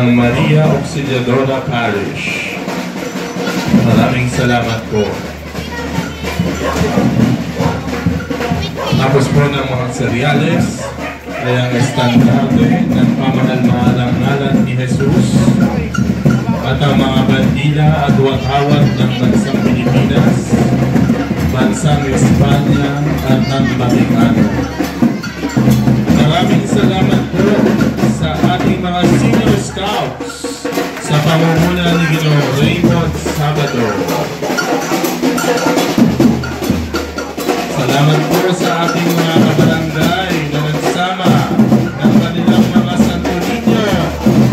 ng Maria Auxiliadora Parish. Maraming salamat po. Tapos po ng mga seryales ay ang estandarte ng pamahal-mahalang ngalan ni Jesus at ang mga bandila at watawat ng bansang Pilipinas, bansang Espanya at ng Vatikano. Maraming salamat po sa ating mga senior scouts sa pamumuno ni Ginoong Raymond Sabado. Salamat po sa ating mga kabarangay na nagsama ng kanilang mga Santo Niño.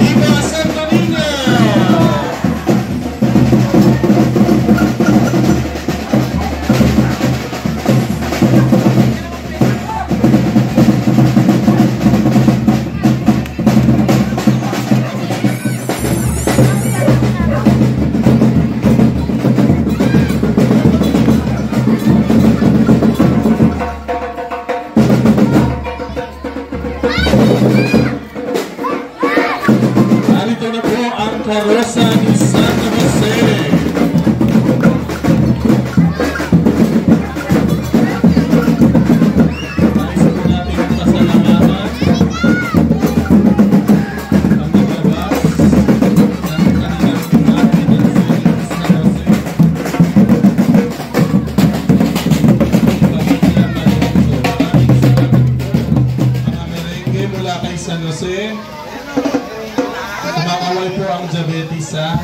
Viva Santo Niño! Karosa ni San Jose. Nais po natin pasalamatan ang naglabas ng kanilang imahe ng San Jose. Pamilya Marinto, maraming salamat po. Mga merengue mula kay San Jose. Kumakaway po ang diabetes, ha?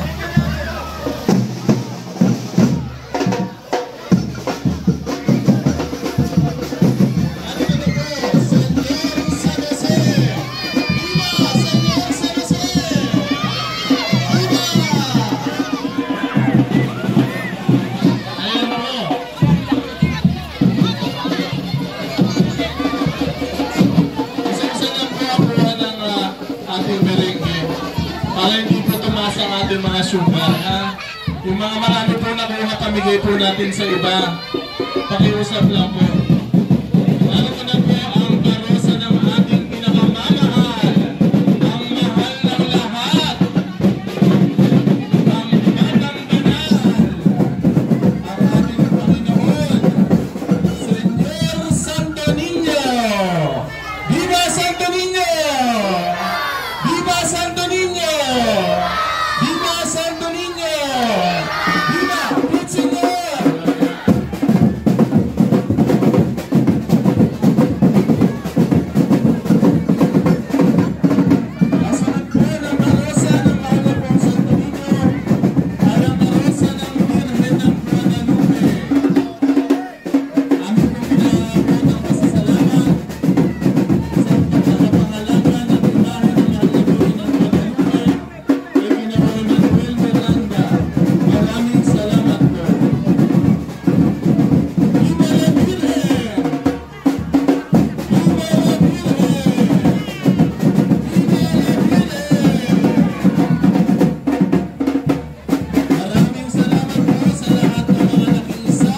Para hindi po tumaas ang ating mga sugar, ha? Yung mga marami po nakuha, pamigay po natin sa iba. Pakiusap lang po. Lalo ko na po ang karosa ng ating pinakamamahal, ang mahal ng lahat, ang batang banal, ang ating Panginoon, Señor Santo Niño! Viva Santo Niño! Viva Santo Niño! Viva Santo Niño! Viva el Señor! Kasunod po ng karosa ng mahal na pong Santo Niño ay ang karosa ng Birhen ng Guadalupe. Amin pong pinahapon ang pasasalamat sa pagkakapangalangan at imahe ng mahal na Birhen ng Guadalupe kay Ginoong Manuel Miranda. Maraming salamat po. Viva la Virgen! Viva la Virgen! Viva la Virgen! Maraming salamat po sa lahat ng mga nakiisa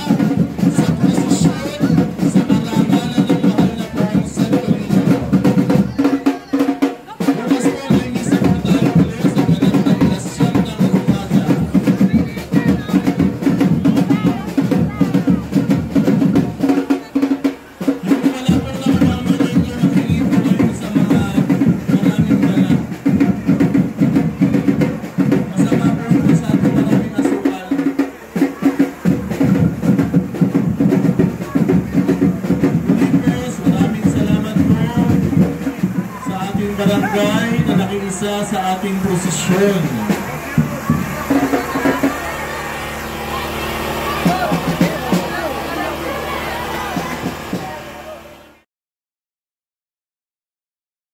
sa prosesyon sa parangalan ng mahal na pong Santo Niño. Bukas po ay misa po tayo ulit sa magandang lasyon ng umaga. Yung wala po nakamamalay nyo, nakikinig po kayo sa mga maraming dala. Masama po ito sa ating maraming asukal. Ulitos, maraming salamat po sa ating barangay na nakiisa sa ating prosesyon.